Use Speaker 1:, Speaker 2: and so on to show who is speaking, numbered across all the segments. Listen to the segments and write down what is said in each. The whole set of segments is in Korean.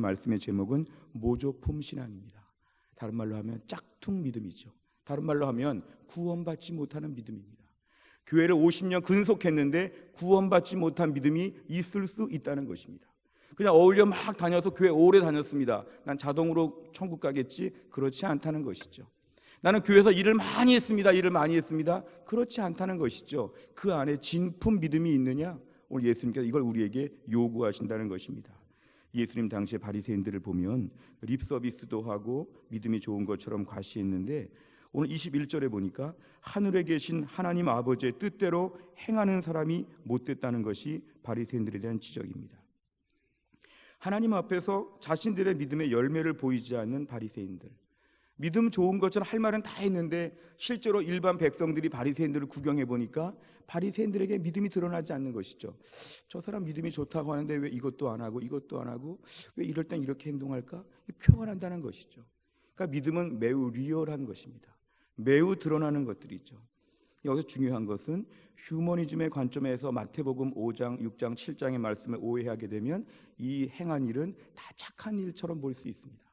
Speaker 1: 말씀의 제목은 모조품 신앙입니다. 다른 말로 하면 짝퉁 믿음이죠. 다른 말로 하면 구원받지 못하는 믿음입니다. 교회를 50년 근속했는데 구원받지 못한 믿음이 있을 수 있다는 것입니다. 그냥 어울려 막 다녀서 교회 오래 다녔습니다. 난 자동으로 천국 가겠지? 그렇지 않다는 것이죠. 나는 교회에서 일을 많이 했습니다. 그렇지 않다는 것이죠. 그 안에 진품 믿음이 있느냐? 오늘 예수님께서 이걸 우리에게 요구하신다는 것입니다. 예수님 당시에 바리새인들을 보면 립 서비스도 하고 믿음이 좋은 것처럼 과시했는데, 오늘 21절에 보니까 하늘에 계신 하나님 아버지의 뜻대로 행하는 사람이 못됐다는 것이 바리새인들에 대한 지적입니다. 하나님 앞에서 자신들의 믿음의 열매를 보이지 않는 바리새인들, 믿음 좋은 것처럼 할 말은 다 했는데 실제로 일반 백성들이 바리새인들을 구경해 보니까 바리새인들에게 믿음이 드러나지 않는 것이죠. 저 사람 믿음이 좋다고 하는데 왜 이것도 안 하고 이것도 안 하고, 왜 이럴 땐 이렇게 행동할까? 표가 난다는 것이죠. 그러니까 믿음은 매우 리얼한 것입니다. 매우 드러나는 것들이죠. 여기서 중요한 것은 휴머니즘의 관점에서 마태복음 5장, 6장, 7장의 말씀을 오해하게 되면 이 행한 일은 다 착한 일처럼 볼 수 있습니다.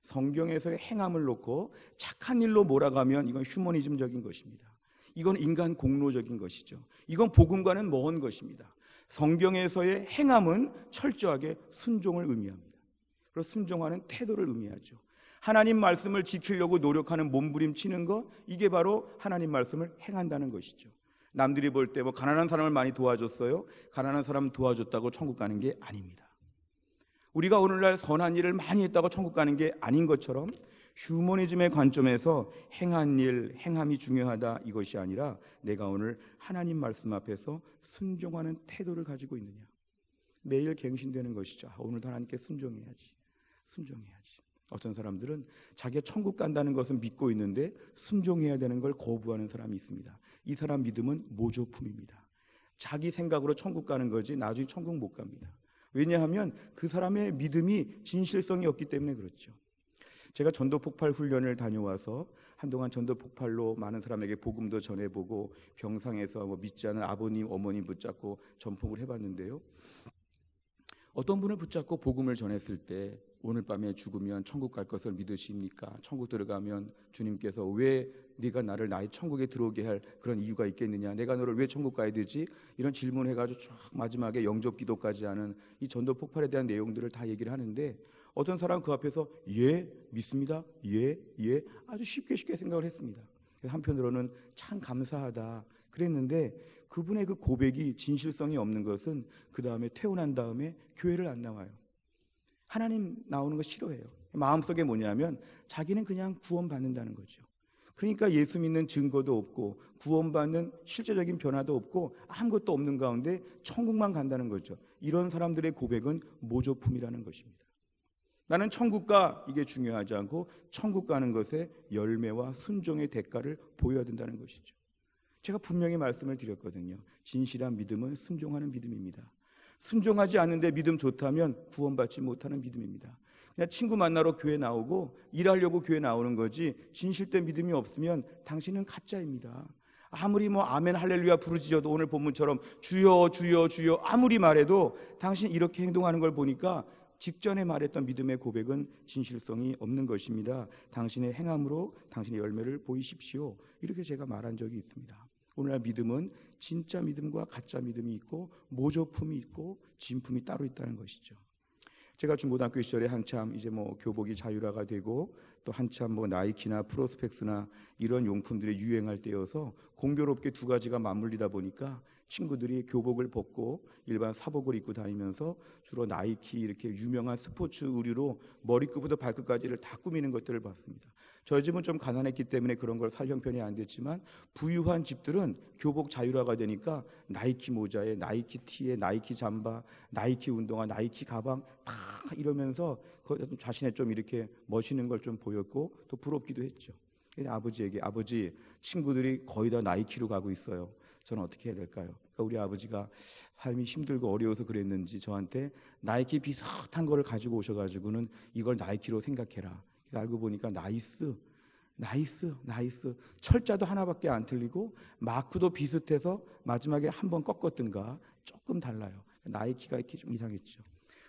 Speaker 1: 성경에서의 행함을 놓고 착한 일로 몰아가면 이건 휴머니즘적인 것입니다. 이건 인간 공로적인 것이죠. 이건 복음과는 먼 것입니다. 성경에서의 행함은 철저하게 순종을 의미합니다. 그리고 순종하는 태도를 의미하죠. 하나님 말씀을 지키려고 노력하는 몸부림치는 것, 이게 바로 하나님 말씀을 행한다는 것이죠. 남들이 볼 때 가난한 사람을 많이 도와줬어요. 가난한 사람 도와줬다고 천국 가는 게 아닙니다. 우리가 오늘날 선한 일을 많이 했다고 천국 가는 게 아닌 것처럼 휴머니즘의 관점에서 행한 일, 행함이 중요하다, 이것이 아니라 내가 오늘 하나님 말씀 앞에서 순종하는 태도를 가지고 있느냐. 매일 갱신되는 것이죠. 오늘도 하나님께 순종해야지. 어떤 사람들은 자기가 천국 간다는 것을 믿고 있는데 순종해야 되는 걸 거부하는 사람이 있습니다. 이 사람 믿음은 모조품입니다. 자기 생각으로 천국 가는 거지 나중에 천국 못 갑니다. 왜냐하면 그 사람의 믿음이 진실성이 없기 때문에 그렇죠. 제가 전도폭발 훈련을 다녀와서 한동안 전도폭발로 많은 사람에게 복음도 전해보고 병상에서 믿지 않는 아버님, 어머님 붙잡고 전폭을 해봤는데요. 어떤 분을 붙잡고 복음을 전했을 때 오늘 밤에 죽으면 천국 갈 것을 믿으십니까? 천국 들어가면 주님께서 왜 네가 나를 나의 천국에 들어오게 할 그런 이유가 있겠느냐? 내가 너를 왜 천국 가야 되지? 이런 질문해가지고 쭉 마지막에 영접 기도까지 하는 이 전도 폭발에 대한 내용들을 다 얘기를 하는데, 어떤 사람 그 앞에서 예, 믿습니다. 예, 아주 쉽게 생각을 했습니다. 한편으로는 참 감사하다 그랬는데, 그분의 그 고백이 진실성이 없는 것은 그 다음에 퇴원한 다음에 교회를 안 나와요. 하나님 나오는 거 싫어해요. 마음속에 뭐냐면 자기는 그냥 구원받는다는 거죠. 그러니까 예수 믿는 증거도 없고 구원받는 실제적인 변화도 없고 아무것도 없는 가운데 천국만 간다는 거죠. 이런 사람들의 고백은 모조품이라는 것입니다. 나는 천국 가, 이게 중요하지 않고 천국 가는 것에 열매와 순종의 대가를 보여야 된다는 것이죠. 제가 분명히 말씀을 드렸거든요. 진실한 믿음은 순종하는 믿음입니다. 순종하지 않는데 믿음 좋다면 구원받지 못하는 믿음입니다. 그냥 친구 만나러 교회 나오고 일하려고 교회 나오는 거지, 진실된 믿음이 없으면 당신은 가짜입니다. 아무리 아멘 할렐루야 부르짖어도 오늘 본문처럼 주여 주여 주여 아무리 말해도 당신 이렇게 행동하는 걸 보니까 직전에 말했던 믿음의 고백은 진실성이 없는 것입니다. 당신의 행함으로 당신의 열매를 보이십시오. 이렇게 제가 말한 적이 있습니다. 오늘날 믿음은 진짜 믿음과 가짜 믿음이 있고 모조품이 있고 진품이 따로 있다는 것이죠. 제가 중고등학교 시절에 한참 이제 교복이 자율화가 되고 또 한참 나이키나 프로스펙스나 이런 용품들이 유행할 때여서 공교롭게 두 가지가 맞물리다 보니까 친구들이 교복을 벗고 일반 사복을 입고 다니면서 주로 나이키 이렇게 유명한 스포츠 의류로 머리끝부터 발끝까지를 다 꾸미는 것들을 봤습니다. 저희 집은 좀 가난했기 때문에 그런 걸 살 형편이 안 됐지만 부유한 집들은 교복 자율화가 되니까 나이키 모자에 나이키 티에 나이키 잠바, 나이키 운동화, 나이키 가방 다 이러면서 자신의 좀 이렇게 멋있는 걸 좀 보였고 또 부럽기도 했죠. 아버지에게, 아버지 친구들이 거의 다 나이키로 가고 있어요. 저는 어떻게 해야 될까요? 그러니까 우리 아버지가 삶이 힘들고 어려워서 그랬는지 저한테 나이키 비슷한 거를 가지고 오셔가지고는 이걸 나이키로 생각해라. 알고 보니까 나이스 철자도 하나밖에 안 틀리고 마크도 비슷해서 마지막에 한번 꺾었든가 조금 달라요. 나이키가 이렇게 좀 이상했죠.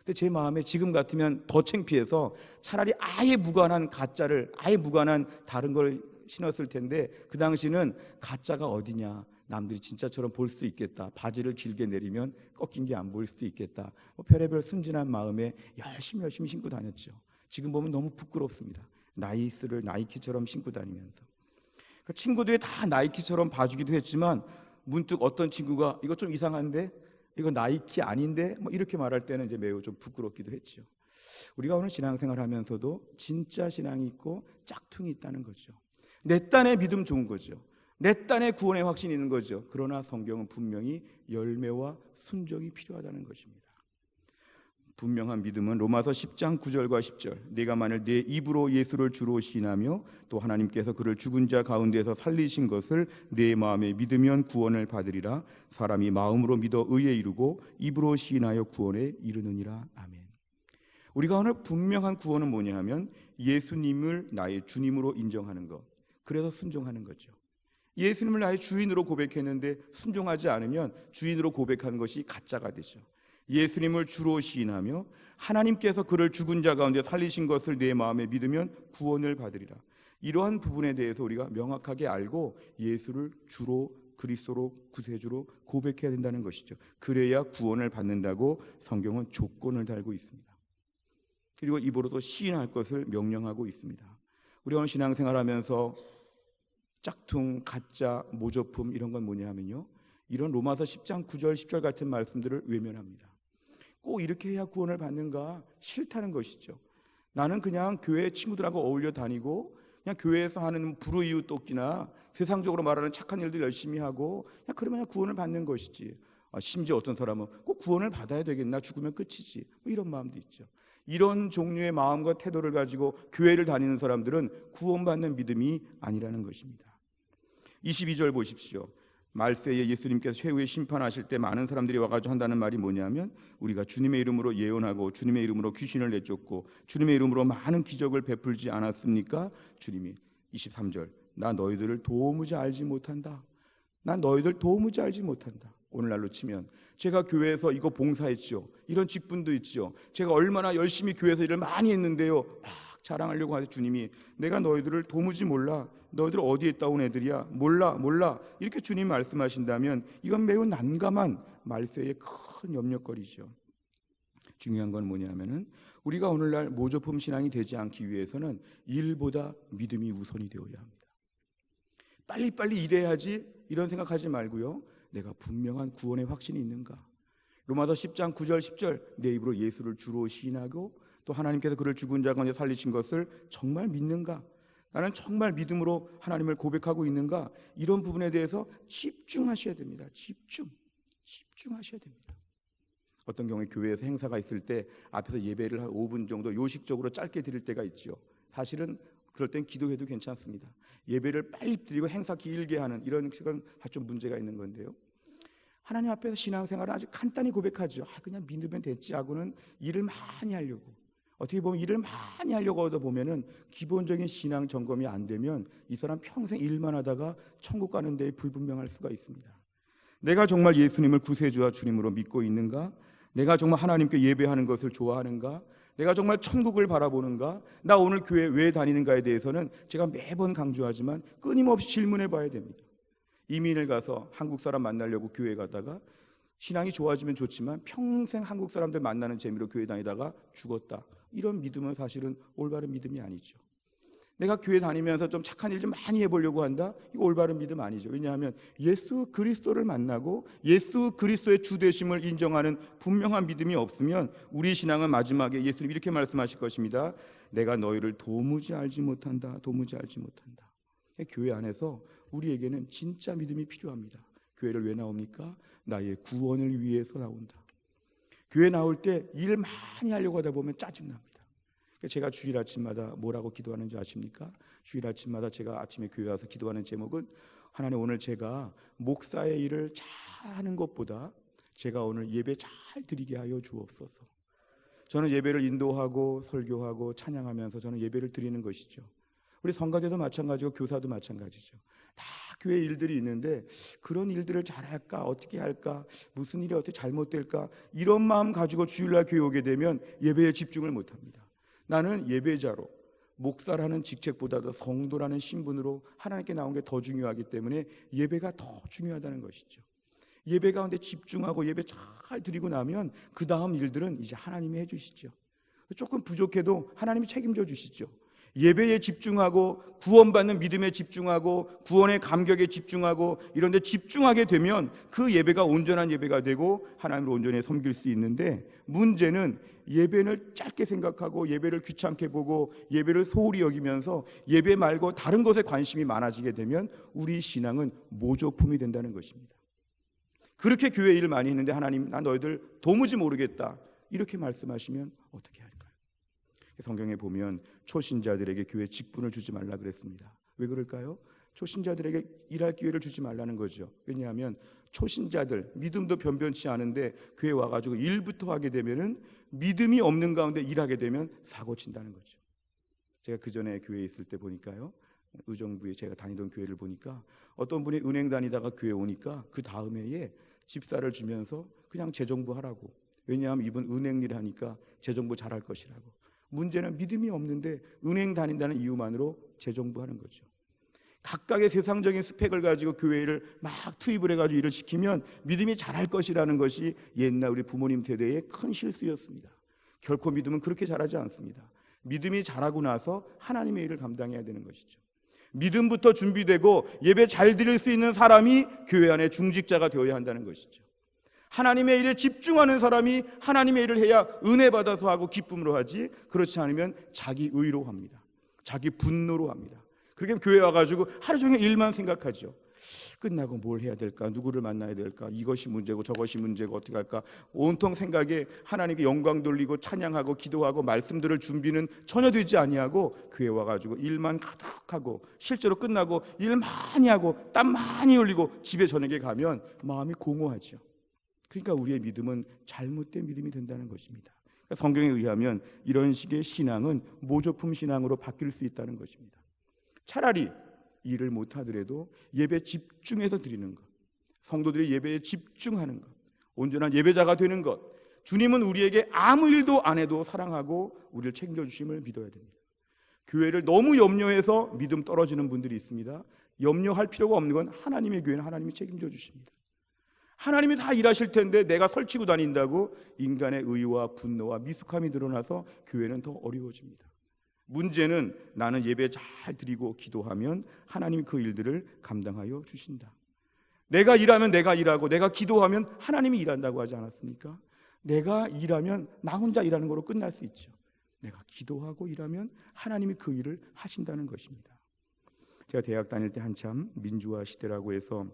Speaker 1: 근데 제 마음에 지금 같으면 더 창피해서 차라리 아예 무관한 가짜를, 아예 무관한 다른 걸 신었을 텐데, 그 당시는 가짜가 어디냐, 남들이 진짜처럼 볼 수 있겠다, 바지를 길게 내리면 꺾인 게 안 보일 수도 있겠다, 별의별 순진한 마음에 열심히 신고 다녔죠. 지금 보면 너무 부끄럽습니다. 나이스를 나이키처럼 신고 다니면서. 그러니까 친구들이 다 나이키처럼 봐주기도 했지만, 문득 어떤 친구가 이거 좀 이상한데, 이거 나이키 아닌데, 이렇게 말할 때는 이제 매우 좀 부끄럽기도 했죠. 우리가 오늘 신앙생활 하면서도 진짜 신앙이 있고 짝퉁이 있다는 거죠. 내 딴의 믿음 좋은 거죠. 내 딴의 구원의 확신이 있는 거죠. 그러나 성경은 분명히 열매와 순종이 필요하다는 것입니다. 분명한 믿음은 로마서 10장 9절과 10절, 네가 만일 내 입으로 예수를 주로 시인하며 또 하나님께서 그를 죽은 자 가운데서 살리신 것을 내 마음에 믿으면 구원을 받으리라. 사람이 마음으로 믿어 의에 이르고 입으로 시인하여 구원에 이르느니라. 아멘. 우리가 오늘 분명한 구원은 뭐냐 하면 예수님을 나의 주님으로 인정하는 것, 그래서 순종하는 거죠. 예수님을 나의 주인으로 고백했는데 순종하지 않으면 주인으로 고백한 것이 가짜가 되죠. 예수님을 주로 시인하며 하나님께서 그를 죽은 자 가운데 살리신 것을 내 마음에 믿으면 구원을 받으리라. 이러한 부분에 대해서 우리가 명확하게 알고 예수를 주로, 그리스도로, 구세주로 고백해야 된다는 것이죠. 그래야 구원을 받는다고 성경은 조건을 달고 있습니다. 그리고 입으로도 시인할 것을 명령하고 있습니다. 우리가 오늘 신앙생활하면서 짝퉁, 가짜, 모조품 이런 건 뭐냐 하면요, 이런 로마서 10장 9절 10절 같은 말씀들을 외면합니다. 꼭 이렇게 해야 구원을 받는가 싫다는 것이죠. 나는 그냥 교회 친구들하고 어울려 다니고 그냥 교회에서 하는 불우이웃 돕기나 세상적으로 말하는 착한 일들 열심히 하고 그냥 그러면 구원을 받는 것이지, 심지어 어떤 사람은 꼭 구원을 받아야 되겠나, 죽으면 끝이지, 이런 마음도 있죠. 이런 종류의 마음과 태도를 가지고 교회를 다니는 사람들은 구원받는 믿음이 아니라는 것입니다. 22절 보십시오. 말세에 예수님께서 최후의 심판하실 때 많은 사람들이 와가지고 한다는 말이 뭐냐면, 우리가 주님의 이름으로 예언하고 주님의 이름으로 귀신을 내쫓고 주님의 이름으로 많은 기적을 베풀지 않았습니까? 주님이 23절, 나 너희들을 도무지 알지 못한다. 난 너희들 도무지 알지 못한다. 오늘날로 치면 제가 교회에서 이거 봉사했죠, 이런 직분도 있죠, 제가 얼마나 열심히 교회에서 일을 많이 했는데요, 막 자랑하려고 하는데 주님이 내가 너희들을 도무지 몰라, 너희들 어디에 있다 온 애들이야, 몰라 이렇게 주님 말씀하신다면 이건 매우 난감한 말세의 큰 염려거리죠. 중요한 건 뭐냐면은 우리가 오늘날 모조품 신앙이 되지 않기 위해서는 일보다 믿음이 우선이 되어야 합니다. 빨리빨리 일해야지 이런 생각하지 말고요, 내가 분명한 구원의 확신이 있는가. 로마서 10장 9절 10절, 내 입으로 예수를 주로 시인하고 또 하나님께서 그를 죽은 자 가운데 살리신 것을 정말 믿는가, 나는 정말 믿음으로 하나님을 고백하고 있는가, 이런 부분에 대해서 집중하셔야 됩니다. 집중하셔야 됩니다. 어떤 경우에 교회에서 행사가 있을 때 앞에서 예배를 한 5분 정도 요식적으로 짧게 드릴 때가 있죠. 사실은 그럴 땐 기도해도 괜찮습니다. 예배를 빨리 드리고 행사 길게 하는 이런 식은 좀 문제가 있는 건데요, 하나님 앞에서 신앙생활을 아주 간단히 고백하죠. 그냥 믿으면 됐지 하고는 일을 많이 하려고, 어떻게 보면 일을 많이 하려고 하다 보면은 기본적인 신앙 점검이 안 되면 이 사람 평생 일만 하다가 천국 가는 데에 불분명할 수가 있습니다. 내가 정말 예수님을 구세주와 주님으로 믿고 있는가? 내가 정말 하나님께 예배하는 것을 좋아하는가? 내가 정말 천국을 바라보는가? 나 오늘 교회 왜 다니는가에 대해서는 제가 매번 강조하지만 끊임없이 질문해 봐야 됩니다. 이민을 가서 한국 사람 만나려고 교회 가다가 신앙이 좋아지면 좋지만 평생 한국 사람들 만나는 재미로 교회 다니다가 죽었다, 이런 믿음은 사실은 올바른 믿음이 아니죠. 내가 교회 다니면서 좀 착한 일 좀 많이 해보려고 한다, 이거 올바른 믿음 아니죠. 왜냐하면 예수 그리스도를 만나고 예수 그리스도의 주되심을 인정하는 분명한 믿음이 없으면 우리 신앙은 마지막에 예수님 이렇게 말씀하실 것입니다. 내가 너희를 도무지 알지 못한다. 교회 안에서 우리에게는 진짜 믿음이 필요합니다. 교회를 왜 나옵니까? 나의 구원을 위해서 나온다. 교회 나올 때 일 많이 하려고 하다 보면 짜증납니다. 제가 주일 아침마다 뭐라고 기도하는지 아십니까? 주일 아침마다 제가 아침에 교회 와서 기도하는 제목은, 하나님 오늘 제가 목사의 일을 잘 하는 것보다 제가 오늘 예배 잘 드리게 하여 주옵소서. 저는 예배를 인도하고 설교하고 찬양하면서 저는 예배를 드리는 것이죠. 우리 성가대도 마찬가지고 교사도 마찬가지죠. 다 교회 일들이 있는데 그런 일들을 잘할까, 어떻게 할까, 무슨 일이 어떻게 잘못될까, 이런 마음 가지고 주일날 교회 오게 되면 예배에 집중을 못합니다. 나는 예배자로, 목사라는 직책보다도 성도라는 신분으로 하나님께 나온 게 더 중요하기 때문에 예배가 더 중요하다는 것이죠. 예배 가운데 집중하고 예배 잘 드리고 나면 그 다음 일들은 이제 하나님이 해주시죠. 조금 부족해도 하나님이 책임져 주시죠. 예배에 집중하고 구원받는 믿음에 집중하고 구원의 감격에 집중하고 이런 데 집중하게 되면 그 예배가 온전한 예배가 되고 하나님을 온전히 섬길 수 있는데, 문제는 예배를 짧게 생각하고 예배를 귀찮게 보고 예배를 소홀히 여기면서 예배 말고 다른 것에 관심이 많아지게 되면 우리 신앙은 모조품이 된다는 것입니다. 그렇게 교회 일을 많이 했는데 하나님, 나 너희들 도무지 모르겠다, 이렇게 말씀하시면 어떻게 할까요? 성경에 보면 초신자들에게 교회 직분을 주지 말라 그랬습니다. 왜 그럴까요? 초신자들에게 일할 기회를 주지 말라는 거죠. 왜냐하면 초신자들, 믿음도 변변치 않은데 교회 와가지고 일부터 하게 되면은 믿음이 없는 가운데 일하게 되면 사고 친다는 거죠. 제가 그 전에 교회에 있을 때 보니까요, 의정부에 제가 다니던 교회를 보니까 어떤 분이 은행 다니다가 교회 오니까 그 다음 해에 집사를 주면서 그냥 재정부 하라고. 왜냐하면 이분 은행 일 하니까 재정부 잘할 것이라고. 문제는 믿음이 없는데 은행 다닌다는 이유만으로 재정부 하는 거죠. 각각의 세상적인 스펙을 가지고 교회를 막 투입을 해가지고 일을 시키면 믿음이 잘할 것이라는 것이 옛날 우리 부모님 세대의 큰 실수였습니다. 결코 믿음은 그렇게 잘하지 않습니다. 믿음이 잘하고 나서 하나님의 일을 감당해야 되는 것이죠. 믿음부터 준비되고 예배 잘 드릴 수 있는 사람이 교회 안에 중직자가 되어야 한다는 것이죠. 하나님의 일에 집중하는 사람이 하나님의 일을 해야 은혜 받아서 하고 기쁨으로 하지, 그렇지 않으면 자기 의로 합니다. 자기 분노로 합니다. 그렇게 교회 와가지고 하루 종일 일만 생각하죠. 끝나고 뭘 해야 될까, 누구를 만나야 될까, 이것이 문제고 저것이 문제고 어떻게 할까, 온통 생각에 하나님께 영광 돌리고 찬양하고 기도하고 말씀들을 준비는 전혀 되지 아니하고 교회 와가지고 일만 가득하고 실제로 끝나고 일 많이 하고 땀 많이 흘리고 집에 저녁에 가면 마음이 공허하죠. 그러니까 우리의 믿음은 잘못된 믿음이 된다는 것입니다. 그러니까 성경에 의하면 이런 식의 신앙은 모조품 신앙으로 바뀔 수 있다는 것입니다. 차라리 일을 못하더라도 예배 집중해서 드리는 것, 성도들이 예배에 집중하는 것, 온전한 예배자가 되는 것, 주님은 우리에게 아무 일도 안 해도 사랑하고 우리를 책임져 주심을 믿어야 됩니다. 교회를 너무 염려해서 믿음 떨어지는 분들이 있습니다. 염려할 필요가 없는 건 하나님의 교회는 하나님이 책임져 주십니다. 하나님이 다 일하실 텐데 내가 설치고 다닌다고 인간의 의와 분노와 미숙함이 드러나서 교회는 더 어려워집니다. 문제는 나는 예배 잘 드리고 기도하면 하나님이 그 일들을 감당하여 주신다. 내가 일하면 내가 일하고 내가 기도하면 하나님이 일한다고 하지 않았습니까? 내가 일하면 나 혼자 일하는 거로 끝날 수 있죠. 내가 기도하고 일하면 하나님이 그 일을 하신다는 것입니다. 제가 대학 다닐 때 한참 민주화 시대라고 해서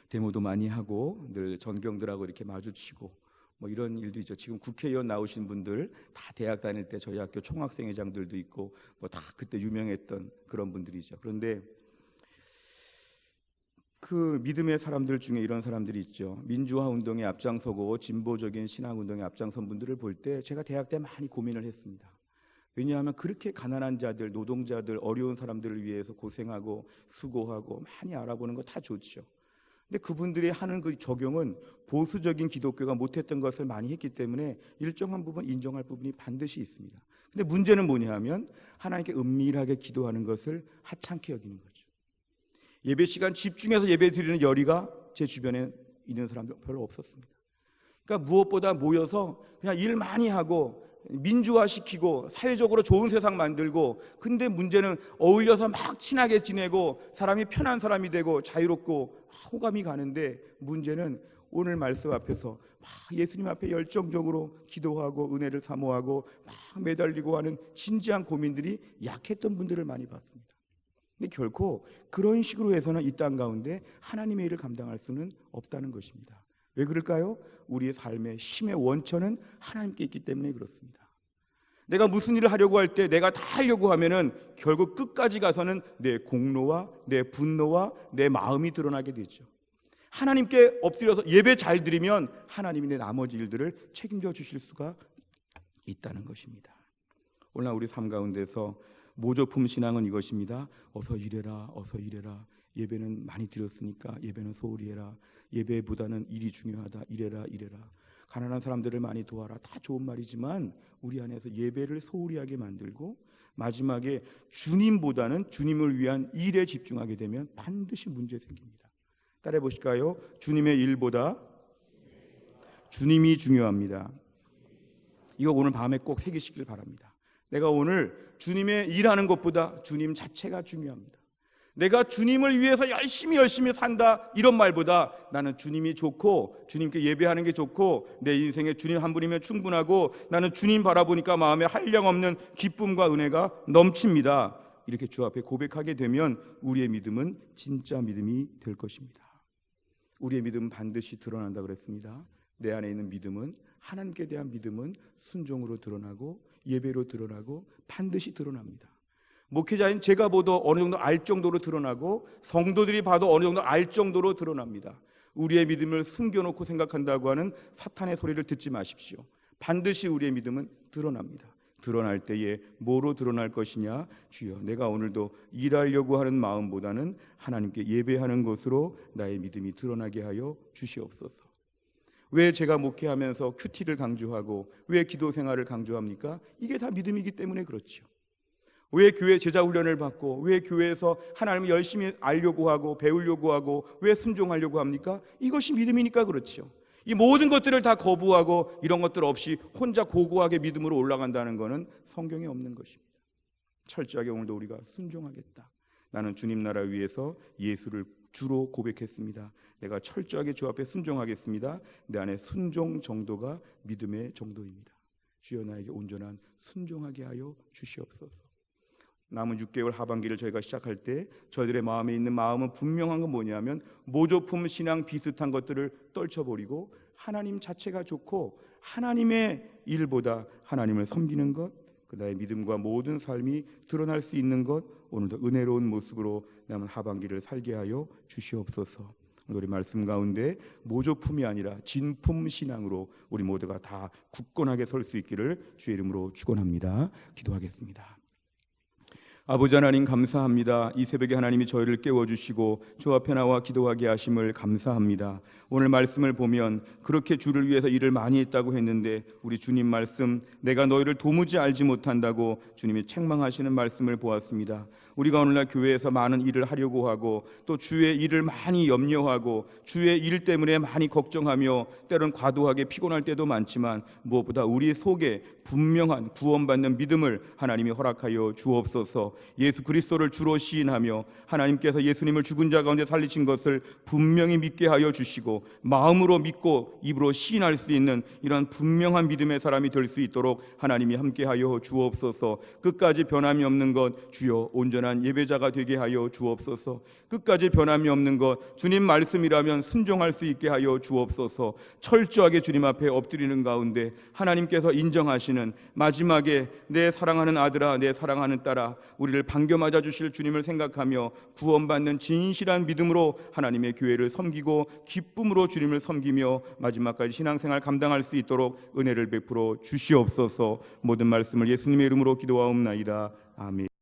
Speaker 1: 데모도 많이 하고 늘 전경들하고 이렇게 마주치고 뭐 이런 일도 있죠. 지금 국회의원 나오신 분들 다 대학 다닐 때 저희 학교 총학생회장들도 있고 뭐 다 그때 유명했던 그런 분들이죠. 그런데 그 믿음의 사람들 중에 이런 사람들이 있죠. 민주화 운동에 앞장서고 진보적인 신앙 운동에 앞장선 분들을 볼 때 제가 대학 때 많이 고민을 했습니다. 왜냐하면 그렇게 가난한 자들, 노동자들, 어려운 사람들을 위해서 고생하고 수고하고 많이 알아보는 거 다 좋죠. 근데 그분들이 하는 그 적용은 보수적인 기독교가 못했던 것을 많이 했기 때문에 일정한 부분 인정할 부분이 반드시 있습니다. 근데 문제는 뭐냐 하면 하나님께 은밀하게 기도하는 것을 하찮게 여기는 거죠. 예배 시간 집중해서 예배 드리는 열의가 제 주변에 있는 사람들 별로 없었습니다. 그러니까 무엇보다 모여서 그냥 일 많이 하고 민주화시키고 사회적으로 좋은 세상 만들고, 근데 문제는 어울려서 막 친하게 지내고 사람이 편한 사람이 되고 자유롭고 호감이 가는데, 문제는 오늘 말씀 앞에서 막 예수님 앞에 열정적으로 기도하고 은혜를 사모하고 막 매달리고 하는 진지한 고민들이 약했던 분들을 많이 봤습니다. 근데 결코 그런 식으로 해서는 이 땅 가운데 하나님의 일을 감당할 수는 없다는 것입니다. 왜 그럴까요? 우리의 삶의 힘의 원천은 하나님께 있기 때문에 그렇습니다. 내가 무슨 일을 하려고 할 때 내가 다 하려고 하면은 결국 끝까지 가서는 내 공로와 내 분노와 내 마음이 드러나게 되죠. 하나님께 엎드려서 예배 잘 드리면 하나님이 내 나머지 일들을 책임져 주실 수가 있다는 것입니다. 오늘 우리 삶 가운데서 모조품 신앙은 이것입니다. 어서 일해라, 어서 일해라. 예배는 많이 드렸으니까 예배는 소홀히 해라. 예배보다는 일이 중요하다. 일해라, 일해라. 가난한 사람들을 많이 도와라. 다 좋은 말이지만 우리 안에서 예배를 소홀히 하게 만들고 마지막에 주님보다는 주님을 위한 일에 집중하게 되면 반드시 문제 생깁니다. 따라해 보실까요? 주님의 일보다 주님이 중요합니다. 이거 오늘 밤에 꼭 새기시길 바랍니다. 내가 오늘 주님의 일하는 것보다 주님 자체가 중요합니다. 내가 주님을 위해서 열심히 산다 이런 말보다 나는 주님이 좋고 주님께 예배하는 게 좋고 내 인생에 주님 한 분이면 충분하고 나는 주님 바라보니까 마음에 한량없는 기쁨과 은혜가 넘칩니다. 이렇게 주 앞에 고백하게 되면 우리의 믿음은 진짜 믿음이 될 것입니다. 우리의 믿음은 반드시 드러난다 그랬습니다. 내 안에 있는 믿음은, 하나님께 대한 믿음은 순종으로 드러나고 예배로 드러나고 반드시 드러납니다. 목회자인 제가 봐도 어느 정도 알 정도로 드러나고 성도들이 봐도 어느 정도 알 정도로 드러납니다. 우리의 믿음을 숨겨놓고 생각한다고 하는 사탄의 소리를 듣지 마십시오. 반드시 우리의 믿음은 드러납니다. 드러날 때에 뭐로 드러날 것이냐? 주여, 내가 오늘도 일하려고 하는 마음보다는 하나님께 예배하는 것으로 나의 믿음이 드러나게 하여 주시옵소서. 왜 제가 목회하면서 큐티를 강조하고 왜 기도 생활을 강조합니까? 이게 다 믿음이기 때문에 그렇죠. 왜 교회 제자 훈련을 받고 왜 교회에서 하나님을 열심히 알려고 하고 배우려고 하고 왜 순종하려고 합니까? 이것이 믿음이니까 그렇죠. 이 모든 것들을 다 거부하고 이런 것들 없이 혼자 고고하게 믿음으로 올라간다는 것은 성경에 없는 것입니다. 철저하게 오늘도 우리가 순종하겠다. 나는 주님 나라 위해서 예수를 주로 고백했습니다. 내가 철저하게 주 앞에 순종하겠습니다. 내 안에 순종 정도가 믿음의 정도입니다. 주여, 나에게 온전한 순종하게 하여 주시옵소서. 남은 6개월 하반기를 저희가 시작할 때 저희들의 마음에 있는 마음은 분명한 건 뭐냐면 모조품 신앙 비슷한 것들을 떨쳐버리고 하나님 자체가 좋고 하나님의 일보다 하나님을 섬기는 것, 나의 믿음과 모든 삶이 드러날 수 있는 것, 오늘도 은혜로운 모습으로 남은 하반기를 살게 하여 주시옵소서. 오늘 우리 말씀 가운데 모조품이 아니라 진품 신앙으로 우리 모두가 다 굳건하게 설 수 있기를 주의 이름으로 축원합니다. 기도하겠습니다. 아버지 하나님, 감사합니다. 이 새벽에 하나님이 저희를 깨워주시고 주 앞에 나와 기도하게 하심을 감사합니다. 오늘 말씀을 보면 그렇게 주를 위해서 일을 많이 했다고 했는데 우리 주님 말씀, 내가 너희를 도무지 알지 못한다고 주님이 책망하시는 말씀을 보았습니다. 우리가 오늘날 교회에서 많은 일을 하려고 하고 또 주의 일을 많이 염려하고 주의 일 때문에 많이 걱정하며 때로는 과도하게 피곤할 때도 많지만 무엇보다 우리 속에 분명한 구원받는 믿음을 하나님이 허락하여 주옵소서. 예수 그리스도를 주로 시인하며 하나님께서 예수님을 죽은 자 가운데 살리신 것을 분명히 믿게 하여 주시고 마음으로 믿고 입으로 시인할 수 있는 이런 분명한 믿음의 사람이 될 수 있도록 하나님이 함께하여 주옵소서. 끝까지 변함이 없는 것 주여 온전한 예배자가 되게 하여 주옵소서. 끝까지 변함이 없는 것 주님 말씀이라면 순종할 수 있게 하여 주옵소서. 철저하게 주님 앞에 엎드리는 가운데 하나님께서 인정하시는 마지막에 내 사랑하는 아들아, 내 사랑하는 딸아, 우리를 반겨 맞아 주실 주님을 생각하며 구원받는 진실한 믿음으로 하나님의 교회를 섬기고 기쁨으로 주님을 섬기며 마지막까지 신앙생활 감당할 수 있도록 은혜를 베풀어 주시옵소서. 모든 말씀을 예수님의 이름으로 기도하옵나이다. 아멘.